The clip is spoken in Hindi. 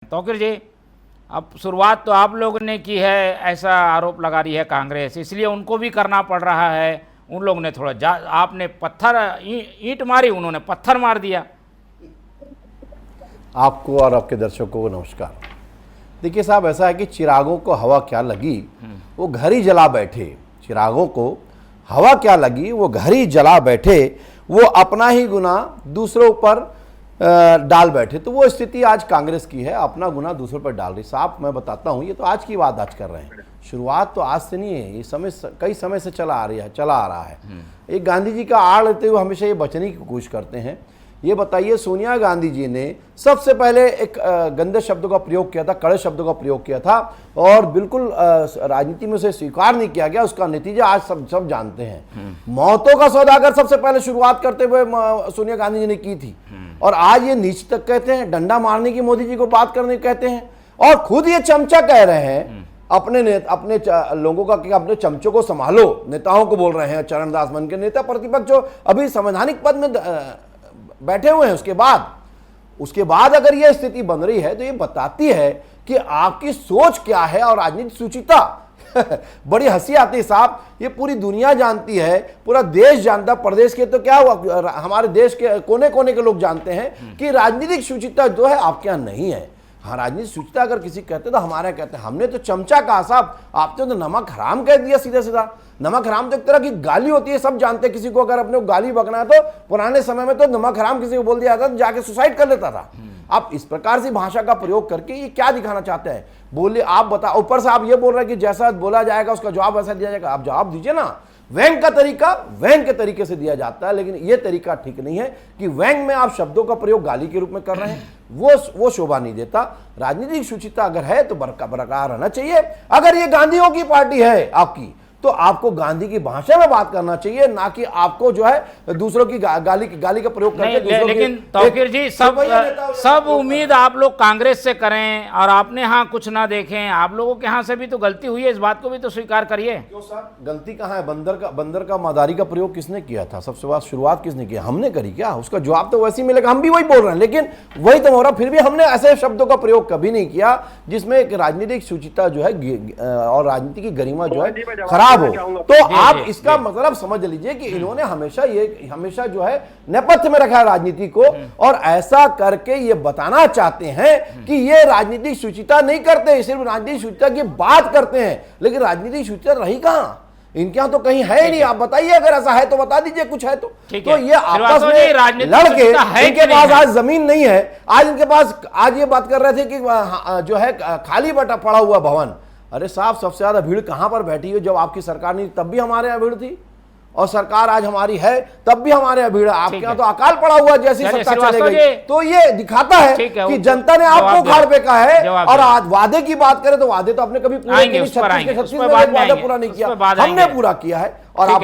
तौकीर जी, अब शुरुआत तो आप लोगों ने की है, ऐसा आरोप लगा रही है कांग्रेस, इसलिए उनको भी करना पड़ रहा है। उन लोगों ने थोड़ा आपने पत्थर ईंट मारी, उन्होंने पत्थर मार दिया। आपको और आपके दर्शकों को नमस्कार। देखिए साहब, ऐसा है कि चिरागों को हवा क्या लगी वो घर ही जला बैठे। चिरागों को हवा क्या लगी वो घर ही जला बैठे, वो अपना ही गुनाह दूसरों पर डाल बैठे। तो वो स्थिति आज कांग्रेस की है, अपना गुनाह दूसरों पर डाल रही। साहब मैं बताता हूँ, ये तो आज की बात आज कर रहे हैं, शुरुआत तो आज से नहीं है, ये समय कई समय से चला आ रहा है। एक गांधी जी का आड़ लेते हुए हमेशा ये बचने की कोशिश करते हैं। ये बताइए, सोनिया गांधी जी ने सबसे पहले एक गंदे शब्दों का प्रयोग किया था, कड़े शब्दों का प्रयोग किया था, और बिल्कुल राजनीति में उसे स्वीकार नहीं किया गया। उसका नतीजा आज सब जानते हैं। मौतों का सौदागर सबसे पहले शुरुआत करते हुए सोनिया गांधी जी ने की थी, और आज ये नीच तक कहते हैं, डंडा मारने की मोदी जी को बात करने कहते हैं, और खुद ये चमचा कह रहे हैं अपने लोगों का कि अपने चमचों को संभालो। नेताओं को बोल रहे हैं, चरणदास मन के नेता प्रतिपक्ष जो अभी संवैधानिक पद में बैठे हुए हैं, उसके बाद अगर यह स्थिति बन रही है तो ये बताती है कि आपकी सोच क्या है और राजनीतिक सुचिता। बड़ी हंसी आती है साहब, ये पूरी दुनिया जानती है, पूरा देश जानता, प्रदेश के तो क्या हुआ, हमारे देश के कोने कोने के लोग जानते हैं कि राजनीतिक सुचिता जो है आपके यहाँ नहीं है। हाँ, राजनीतिक सुचिता अगर किसी कहते तो हमारे यहाँ कहते हैं, हमने तो चमचा कहा साहब, आपने तो नमक हराम कह दिया सीधा सीधा। नमक हराम तो एक तरह की गाली होती है, सब जानते हैं। किसी को अगर अपने को गाली बकना है तो पुराने समय में तो नमक हराम किसी को बोल दिया था तो जाके सुसाइड कर लेता था। आप इस प्रकार से भाषा का प्रयोग करके ये क्या दिखाना चाहते हैं? बोलिए, आप बता। ऊपर से आप ये बोल रहे हैं कि जैसा बोला जाएगा उसका जवाब वैसा दिया जाएगा। आप जवाब दीजिए ना। व्यंग का तरीका व्यंग के तरीके से दिया जाता है, लेकिन यह तरीका ठीक नहीं है कि व्यंग में आप शब्दों का प्रयोग गाली के रूप में कर रहे हैं, वो शोभा नहीं देता। राजनीतिक सुचिता अगर है तो बरकरार रहना चाहिए। अगर ये गांधीओं की पार्टी है आपकी, तो आपको गांधी की भाषा में बात करना चाहिए, ना कि आपको जो है दूसरों की गाली का प्रयोग करके। लेकिन तौकीर जी, सब उम्मीद आप लोग कांग्रेस से करें और आपने यहाँ कुछ ना देखें। आप लोगों के यहाँ से भी तो गलती हुई है, इस बात को भी तो स्वीकार करिए। क्यों साहब, गलती कहाँ है? बंदर का मदारी का प्रयोग किसने किया था? सबसे बात शुरुआत किसने किया? हमने करी क्या? उसका जवाब तो वैसे ही मिलेगा, हम भी वही बोल रहे हैं। लेकिन वही तो हो रहा, फिर भी हमने ऐसे शब्दों का प्रयोग कभी नहीं किया जिसमें एक राजनीतिक सुचिता जो है और राजनीति की गरिमा जो है खराब हो। तो आप इसका मतलब समझ लीजिए कि इन्होंने हमेशा जो है नेपथ्य में रखा है राजनीति को, और ऐसा करके ये बताना चाहते हैं कि ये राजनीतिक सुचिता नहीं करते, सिर्फ राजनीतिक सुचिता की बात करते हैं। लेकिन राजनीतिक सुचिता रही कहां? इनके यहाँ तो कहीं है ही नहीं। आप बताइए, अगर ऐसा है तो बता दीजिए कुछ है तो ये आपस में लड़के, इनके पास आज जमीन नहीं है, आज इनके पास, आज ये बात कर रहे थे कि जो है खाली पड़ा हुआ भवन। अरे साहब, सबसे ज्यादा भीड़ कहां पर बैठी है? जब आपकी सरकार नहीं तब भी हमारे यहाँ भीड़ थी, और सरकार आज हमारी है तब भी हमारे यहाँ भीड़ है। आपके यहाँ तो अकाल पड़ा हुआ जैसी सत्ता चले गई। तो ये दिखाता है कि जनता ने आपको उखाड़ फेंका है। और आज वादे की बात करें तो वादे तो आपने कभी पूरे 36 वादा पूरा नहीं किया, हमने पूरा किया है। और आप